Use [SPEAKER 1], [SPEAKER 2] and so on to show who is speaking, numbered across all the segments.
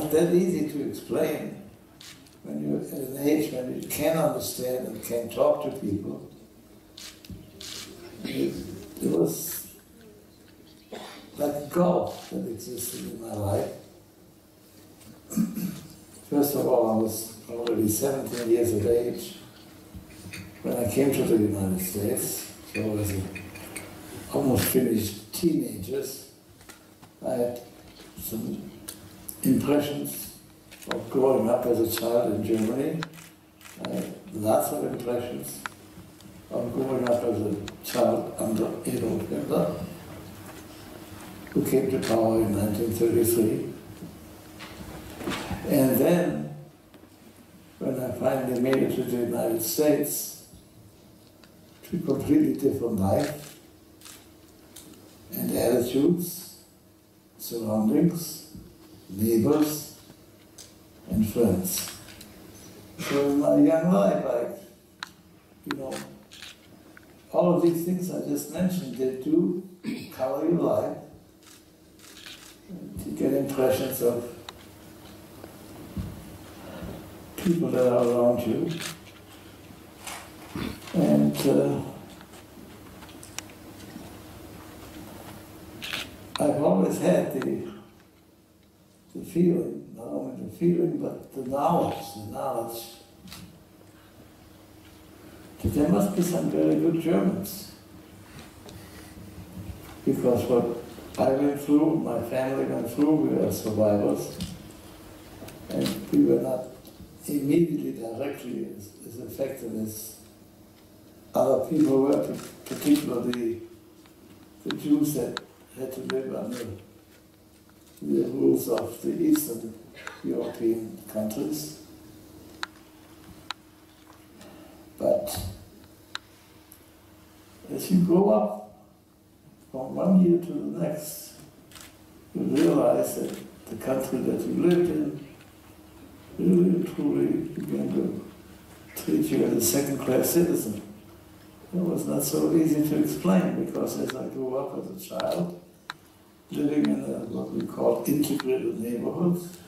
[SPEAKER 1] not that easy to explain when you're at an age when you can understand and can talk to people. It was like a gulf that existed in my life. First of all, I was already 17 years of age when I came to the United States, so I was almost finished teenagers. I had some impressions of growing up as a child in Germany. I had lots of impressions of growing up as a child under Adolf Hitler, who came to power in 1933. And then, when I finally made it to the United States, to a completely different life and attitudes, surroundings, neighbors, and friends. So in my young life, all of these things I just mentioned, they do color your life. You get impressions of people that are around you. And I've always had the feeling, not only the feeling, but the knowledge that there must be some very good Germans. Because what I went through, my family went through, we were survivors, and we were not immediately, directly as affected as other people were, particularly the Jews that had to live under the rules of the Eastern European countries. But as you grow up from one year to the next, you realize that the country that you lived in really and truly began to treat you as a second-class citizen. It was not so easy to explain, because as I grew up as a child, living in what we call integrated neighborhoods,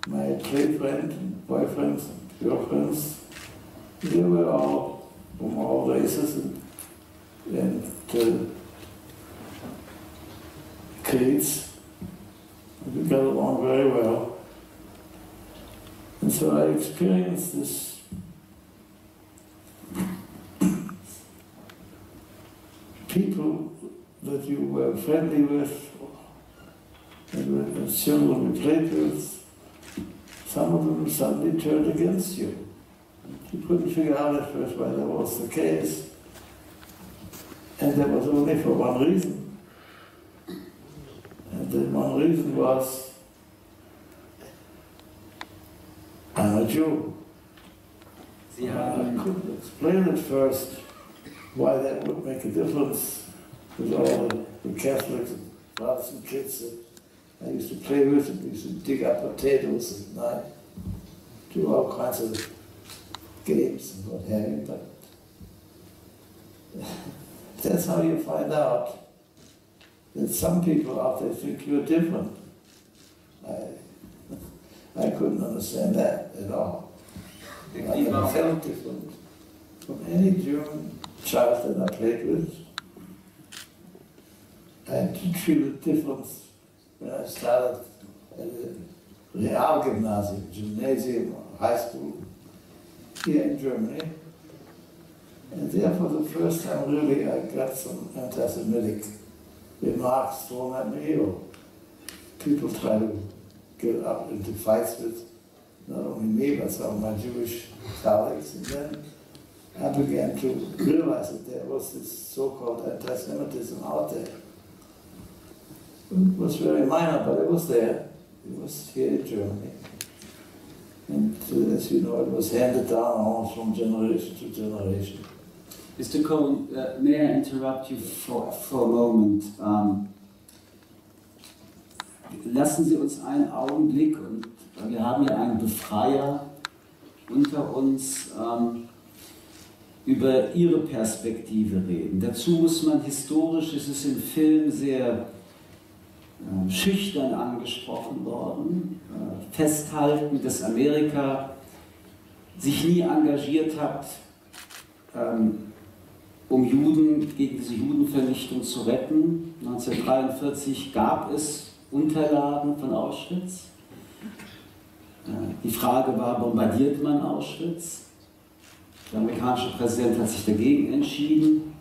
[SPEAKER 1] my trade friends and boyfriends and girlfriends, they were all from all races and creeds. We got along very well. And so I experienced this people that you were friendly with, and the children we played with, some of them suddenly turned against you. You couldn't figure out at first why that was the case. And that was only for one reason. And the one reason was, I'm a Jew. I couldn't explain at first why that would make a difference with all the Catholics and Protestant kids that I used to play with, and we used to dig up potatoes at night, do all kinds of games and what have you, but that's how you find out that some people out there think you're different. I couldn't understand that at all. I never felt different from any German child that I played with. I had to feel the difference when I started at the Realgymnasium, gymnasium, or high school, here in Germany. And there for the first time really I got some anti-Semitic remarks thrown at me, or people try to get up into fights with not only me but some of my Jewish colleagues. And then I began to realize that there was this so-called anti-Semitism out there. It was very minor, but it was there. It was here in Germany. And as you know, it was handed down almost from generation to generation.
[SPEAKER 2] Mr. Cohen, may I interrupt you for a moment? Lassen Sie uns einen Augenblick, und wir haben ja einen Befreier unter uns, über Ihre Perspektive reden. Dazu muss man historisch, ist es im Film sehr schüchtern angesprochen worden. Festhalten, dass Amerika sich nie engagiert hat, um Juden gegen diese Judenvernichtung zu retten. 1943 gab es Unterlagen von Auschwitz. Die Frage war, bombardiert man Auschwitz? Der amerikanische Präsident hat sich dagegen entschieden.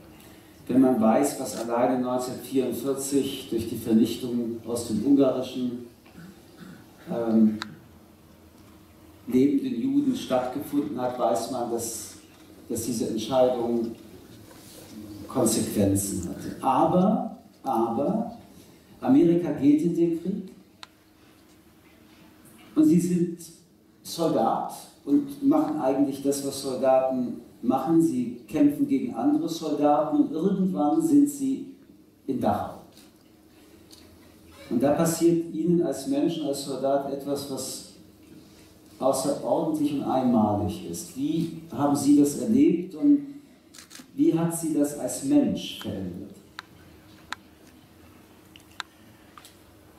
[SPEAKER 2] Wenn man weiß, was alleine 1944 durch die Vernichtung aus den ungarischen lebenden Juden stattgefunden hat, weiß man, dass diese Entscheidung Konsequenzen hatte. Aber Amerika geht in den Krieg und sie sind Soldat und machen eigentlich das, was Soldaten machen. Sie kämpfen gegen andere Soldaten und irgendwann sind sie in Dachau. Und da passiert ihnen als Menschen, als Soldat etwas, was außerordentlich und einmalig ist. Wie haben Sie das erlebt und wie hat Sie das als Mensch verändert?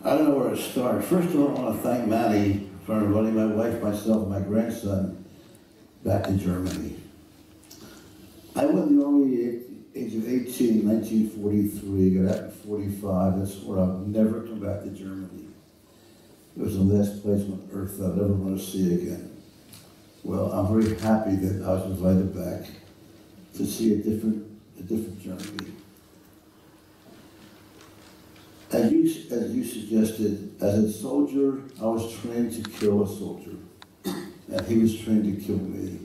[SPEAKER 3] I don't know where to start. First of all, I want to thank Maddie for inviting my wife, myself, and my grandson back to Germany. I went in the Army at the age of 18 in 1943, got out in 45. That's where I've never come back to Germany. It was the last place on earth I'd ever want to see again. Well, I'm very happy that I was invited back to see a different Germany. As you suggested, as a soldier, I was trained to kill a soldier, and he was trained to kill me.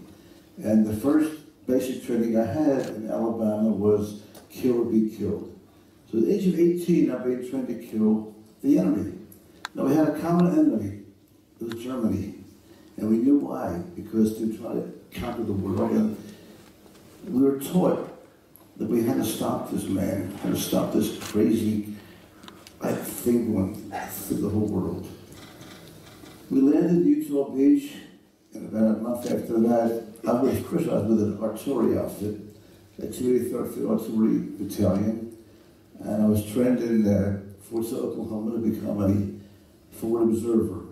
[SPEAKER 3] And the first basic training I had in Alabama was kill or be killed. So at the age of 18, I've been trained to kill the enemy. Now we had a common enemy, it was Germany, and we knew why, because to try to conquer the world, and we were taught that we had to stop this man, had to stop this crazy thing going through the whole world. We landed in Utah Beach, and about a month after that, I was with an artillery outfit, a 283rd Field Artillery Battalion, and I was trained in Fort Sill, Oklahoma to become a forward observer.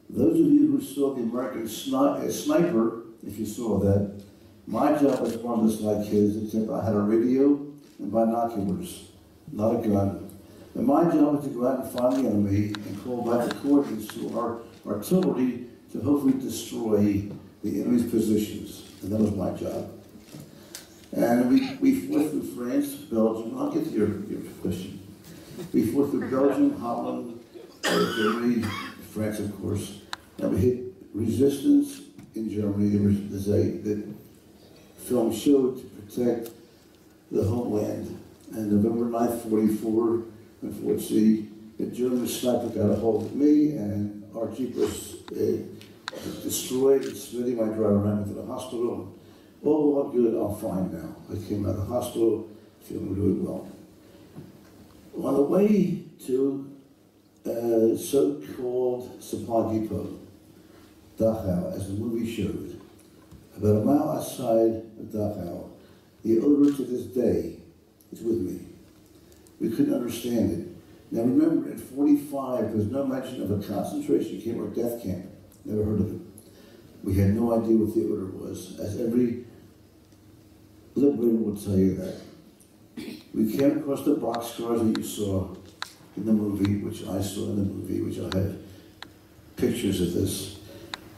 [SPEAKER 3] Those of you who saw the American Sniper, if you saw that, my job was more or less like his, except I had a radio and binoculars, not a gun. And my job was to go out and find the enemy and call back the coordinates to our artillery to hopefully destroy the enemy's positions. And that was my job. And we fought through France, Belgium. I'll get to your question. We fought through Belgium, Holland, Germany, France, of course. And we hit resistance in Germany. The film showed to protect the homeland. And November 9th, 44, in Fort C, the German sniper got a hold of me, and our Jeep was destroyed. Smitty, my driver, ran me to the hospital. Oh, I'm good, I'm fine now. I came out of the hospital, feeling really well. On the way to so-called supply depot, Dachau, as the movie showed, about a mile outside of Dachau, the odor to this day is with me. We couldn't understand it. Now remember, in 45, there was no mention of a concentration camp or death camp. Never heard of it. We had no idea what the odor was, as every liberator will tell you that. We came across the boxcars that you saw in the movie, which I saw in the movie, which I have pictures of this.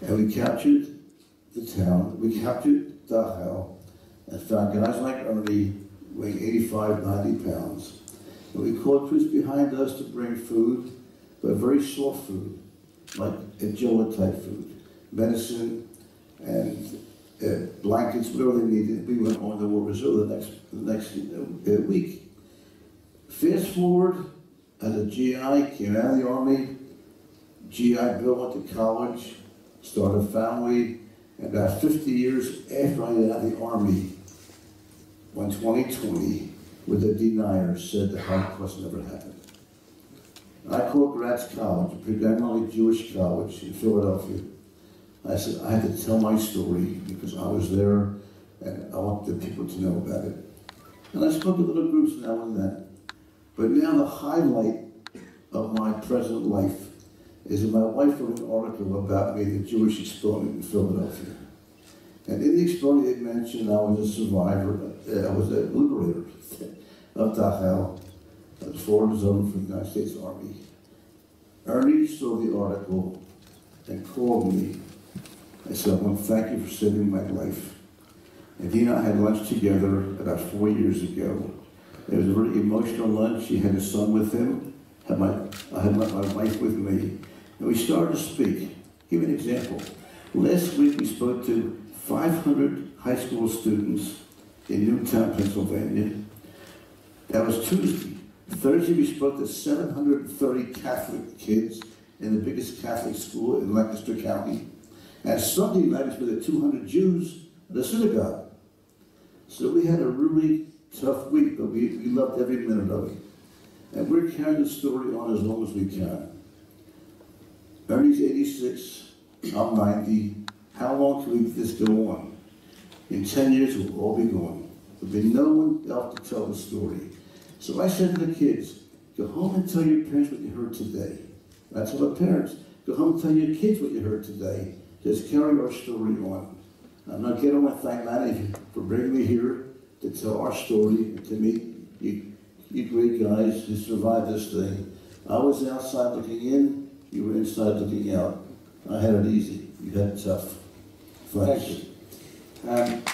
[SPEAKER 3] And we captured the town, we captured Dachau, and found guys like Ernie weighing 85, 90 pounds. And we called troops behind us to bring food, but very soft food, like Angola type food, medicine and blankets, whatever they needed. We went on the war reserve the next week. Fast forward, as a GI, came out of the Army, GI Bill went to college, started a family, and about 50 years after I got out of the Army, when 2020, with the deniers said the Holocaust never happened. And I called Gratz College, a predominantly Jewish college in Philadelphia. I said, I had to tell my story because I was there and I want the people to know about it. And I spoke to little groups now and then. But now the highlight of my present life is that my wife wrote an article about me, the Jewish experiment in Philadelphia. And in the experiment it mentioned I was a survivor, I was a liberator of Dachau, a foreign zone from the United States Army. Ernie saw the article and called me. I said, I want to thank you for saving my life. And he and I had lunch together about 4 years ago. It was a very emotional lunch. He had his son with him. I had my wife with me. And we started to speak. Give an example. Last week we spoke to 500 high school students in Newtown, Pennsylvania. That was Tuesday. Thursday we spoke to 730 Catholic kids in the biggest Catholic school in Lancaster County. And Sunday night we spoke to 200 Jews at the synagogue. So we had a really tough week, but we loved every minute of it. And we're carrying the story on as long as we can. Ernie's 86, I'm 90. How long can we let this go on? In 10 years, we'll all be gone. There'll be no one else to tell the story. So I said to the kids, go home and tell your parents what you heard today. I told the parents, go home and tell your kids what you heard today. Just carry our story on. I'm not getting my thank you for bringing me here to tell our story and to meet you great guys who survived this thing. I was outside looking in, you were inside looking out. I had it easy, you had it tough. Thanks.
[SPEAKER 2] Thank you.